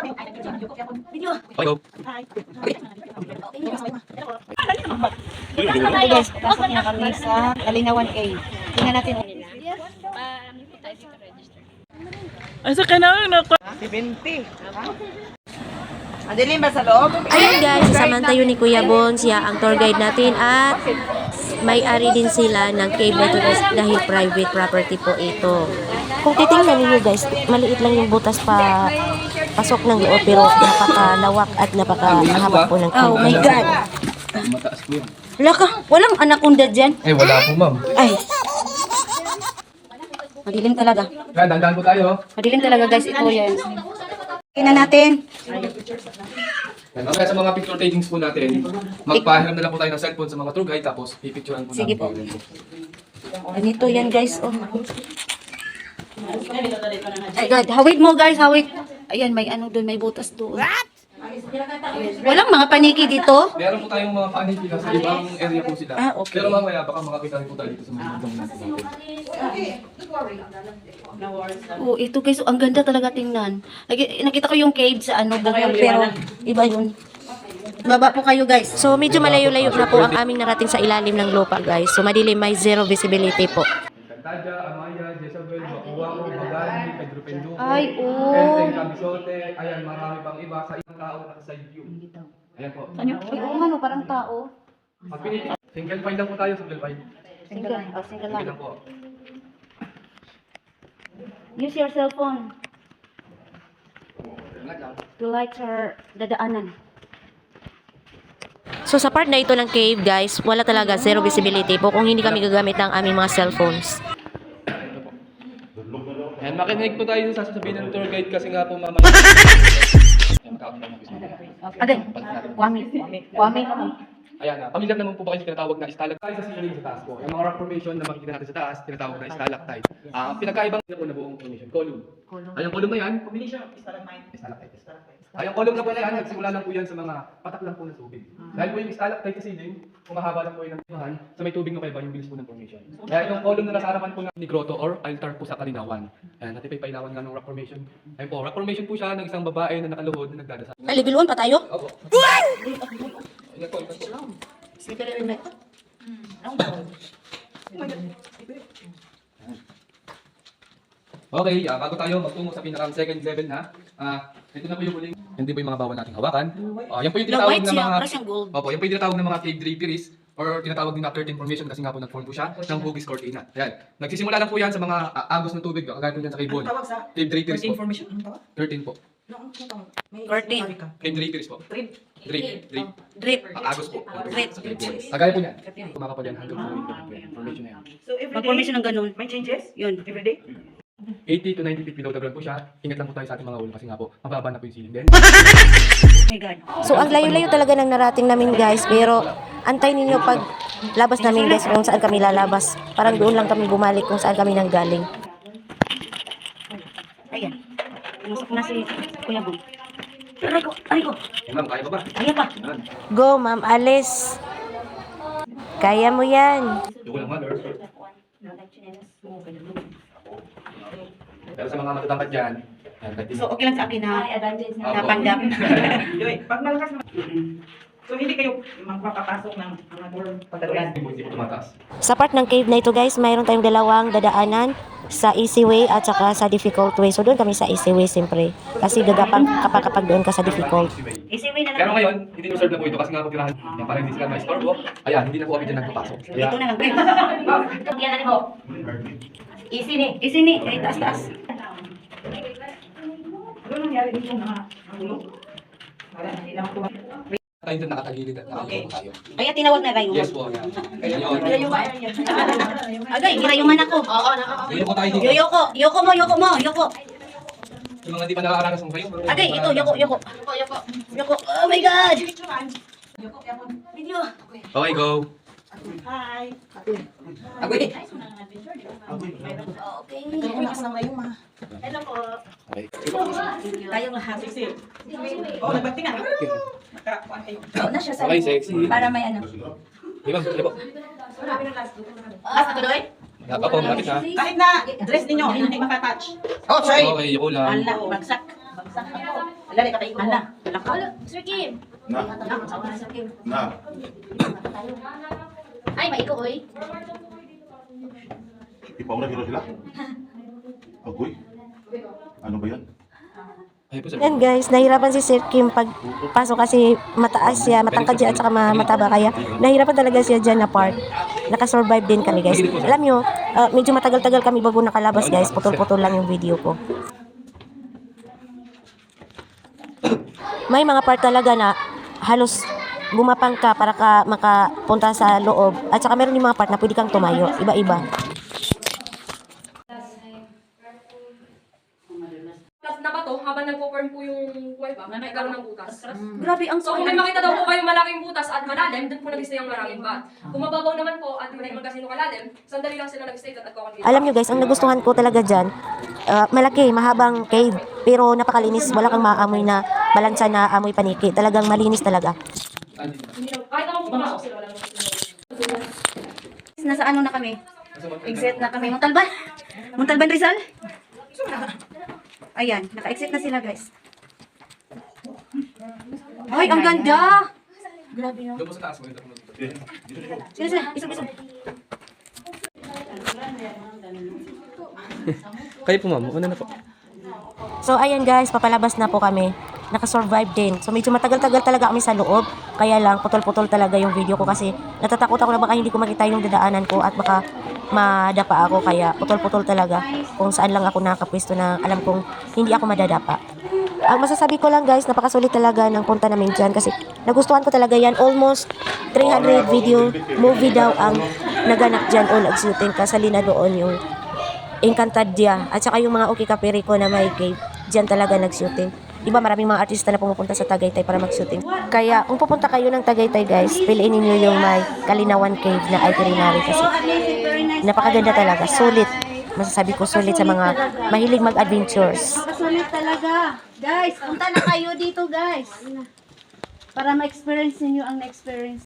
Video. Okay, go. Okay guys, pasok na kami sa Kalinawan A. Tingnan natin. Asa ka na ako? 70. Madilim ba sa loob? Ayun guys, sasamantayo ni Kuya Bon, siya ang tour guide natin at may-ari din sila ng cave na ito guys dahil private property po ito. Kung titingnan niyo guys, maliit lang yung butas pa pasok ng loob pero napakalawak at napakahaba po ng cave. Oh my God! Mataas po yan. Wala ka, walang anaconda dyan. Eh, wala po, ma'am. Ay! Madilim talaga. Kaya, dandan po tayo. Madilim talaga guys, ito yan. Tingnan natin. Kaya sa mga picture takings po natin, magpahiram na lang po tayo ng cellphone sa mga tour guide, tapos pipicturean po Sige natin. po. Ganito yan guys. Oh. Ay God, hawig mo guys, hawig. Ayan, may ano doon, may butas doon. Walang mga paniki dito. Meron po tayong mga paniki na sa ibang area po sila. Ah, okay. Pero mamaya, baka makakita rin po tayo dito sa mga ibang natin. Oh, ito guys, ang ganda talaga tingnan. Nakita ko yung cave sa ano, Bohol, pero iba yun. Baba po kayo guys. So medyo malayo-layo na po ang aming narating sa ilalim ng lupa guys. So madilim, may zero visibility po. Cantadia, Amaya, Jezabel, Makuwako, Bagani, Pedro Penduko, Ay, oh. Enteng, Camisote, ayan, marami pang iba sa isang tao na side view. Ayan po. Ay, oo nga no, parang tao. Pag pinili, single file lang po tayo, single file. Single, oh, single Single lang. lang po. Use your cellphone to light her dadaanan. So sa part na ito ng cave guys, wala talaga zero visibility po kung hindi kami gagamit ng aming mga cellphones. Ayan, makinig po tayo sa sasabihin ng tour guide kasi nga po mamaya. Ayan, Agay, Kwame. Kwame. Ayan, pamilyar naman po ba kayo sa tinatawag na stalactite sa ceiling sa taas po. Yung mga rock formation na makikita natin sa taas, tinatawag na stalactite. Pinakaibang na po na buong formation, column. Ay, yung column na yan, stalactite. Ay, yung column na po na yan, nagsimula lang po yan sa mga patak lang po ng tubig. Dahil po yung stalactite sa ceiling, kung mahaba lang po yung nangyahan, sa may tubig na kaiba yung bilis po ng formation. Kaya yung column na nasa harapan po ng grotto or altar po sa Kalinawan. Ayan, natin pa ipainawan nga ng rock formation. Ayan po, rock formation po siya ng isang babae na nakaluhod na nagdadasal. Ay, libiluan pa tayo? Opo. Ingat po, ingat po. Sige rin na ito. Okay, bago tayo magtungo sa pinakang second level na, ito na po yung huling, hindi po yung mga bawal nating hawakan. Yan po yung tinatawag white na siya, mga, parang siyang gold. opo, yan po yung tinatawag na mga cave draperies or tinatawag din na curtain formation kasi nga po nag-form po siya ng hugis cortina. Ayan, nagsisimula lang po yan sa mga agos ng tubig, kagaya po yan sa cave wall. Cave draperies po. Information, ano tawag? Curtain po. Curtain. Cave draperies po. Drip. Drip. Agos po. Drip. Kagaya po niyan. Kumakapal yan hanggang po yung formation na yan. So every Mag-formation ng ganun. may changes? Yun. Every day? 80 to 90 feet below the ground po siya. Ingat lang po tayo sa ating mga ulo kasi nga po, mababa na po yung ceiling din. Oh my God. So ang layo-layo talaga ng narating namin guys, pero antay ninyo pag labas namin guys kung saan kami lalabas. Parang doon lang kami bumalik kung saan kami nanggaling. Ayan. Pumasok na si Kuya Bong. Aray ko, aray ko. Ma'am, kaya pa ba? Ayan pa. Yan. Go ma'am Alice! Kaya mo yan! Yung walang mother. Pero sa mga matatangkad dyan, yan, kahit So, okay lang sa akin na napanggap. Pag malakas na. So hindi kayo magpapapasok ng mga door pagdagan. hindi po tumataas. Sa part ng cave na ito guys, mayroon tayong dalawang dadaanan sa easy way at saka sa difficult way. So doon kami sa easy way siyempre. Kasi gagapang kapag doon ka sa difficult. Easy way na Pero lang. ngayon, hindi reserve na po ito kasi nga po tirahan yan para hindi sila ma-istorbo. Ayan, hindi na po kami dyan nagpapasok. Kaya, Ito na lang. Yan na ko. Easy ni. Easy ni. Ay, taas-taas. Ano nangyari dito na magulo? Para hindi lang ito. tayo dyan nakatagilid at nakalimutan tayo. Kaya tinawag na Rayuma. Yes po, yan. Ayun. Agay, girayuman ako. Oo, Ayun po tayo dito. Yoko. Yoko mo, yoko mo. Yoko. Yung mga di pa nakakaranas ng kayo. Agay, ito, yoko, yoko. Yoko. Oh my God. Video. Okay, go. Hi! Agoy. Okay. Tumakas ng Rayuma. Hello po. Okay. Tayong lahat. Sexy. Oh, nagbati nga. Nakakuan kayo. Na siya sa Okay, sexy. para may ano. Di ba? Di ba? Ah, sa tuloy? Dapat po, malapit na. Kahit na dress ninyo, hindi makatouch. Okay, yuko lang. Ala, bagsak. Ala, di ka paikot. Ala, lako. Sir Kim. Na. Sir Kim. Na. Ay, maiko, oy. Ipauna hiro sila? Agoy. Ano ba yan? Ayun po, sir. Yan guys, nahirapan si Sir Kim pagpasok kasi mataas siya, matangkad siya at saka mataba kaya nahirapan talaga siya dyan na part. Nakasurvive din kami guys. Alam nyo, medyo matagal-tagal kami bago nakalabas guys, putol-putol lang yung video ko. May mga part talaga na halos gumapang ka para ka makapunta sa loob at saka meron yung mga part na pwede kang tumayo, iba-iba. Na ba to, habang nagpo-form po yung wifi, nagkaroon ng butas. Grabe, ang So kung may makita daw po kayo malaking butas at malalim, doon po nag-stay ang maraming bat. Kung mababaw naman po at hindi magkasino kalalim, sandali lang sila nag-stay at nagkakabili. Alam nyo guys, ang nagustuhan ko talaga dyan, malaki, mahabang cave, pero napakalinis, wala kang maamoy na balansa na amoy paniki. Talagang malinis talaga. Kahit naman po pumasok sila, wala naman sila. Nasa ano na kami? Exit na kami. Montalban? Montalban Rizal? Ayan, naka-exit na sila guys. Ay, ang ganda! Grabe no. Doon po sa taas, maganda po. Sino sila? Isog. Kayo po, ma'am. Una na po. So ayan guys, papalabas na po kami. Nakasurvive din. So medyo matagal-tagal talaga kami sa loob. Kaya lang, putol-putol talaga yung video ko kasi natatakot ako na baka hindi ko makita yung dadaanan ko at baka madapa ako. Kaya putol-putol talaga kung saan lang ako nakapwesto na alam kong hindi ako madadapa. Ang masasabi ko lang guys, napakasulit talaga ng punta namin dyan kasi nagustuhan ko talaga yan. Almost 300 video movie daw ang naganap dyan o nag-shooting. Kasalina doon yung Encantadia at saka yung mga Okay Kapiriko na may cave. Dyan talaga nag-shooting. Diba maraming mga artista na pumupunta sa Tagaytay para mag-shooting. Kaya kung pupunta kayo ng Tagaytay guys, piliin niyo yung may Kalinawan Cave na itinerary kasi napakaganda talaga. Sulit. Masasabi ko sulit sa mga mahilig mag-adventures. Napakasulit talaga. Guys, punta na kayo dito guys. Para ma-experience ninyo ang na-experience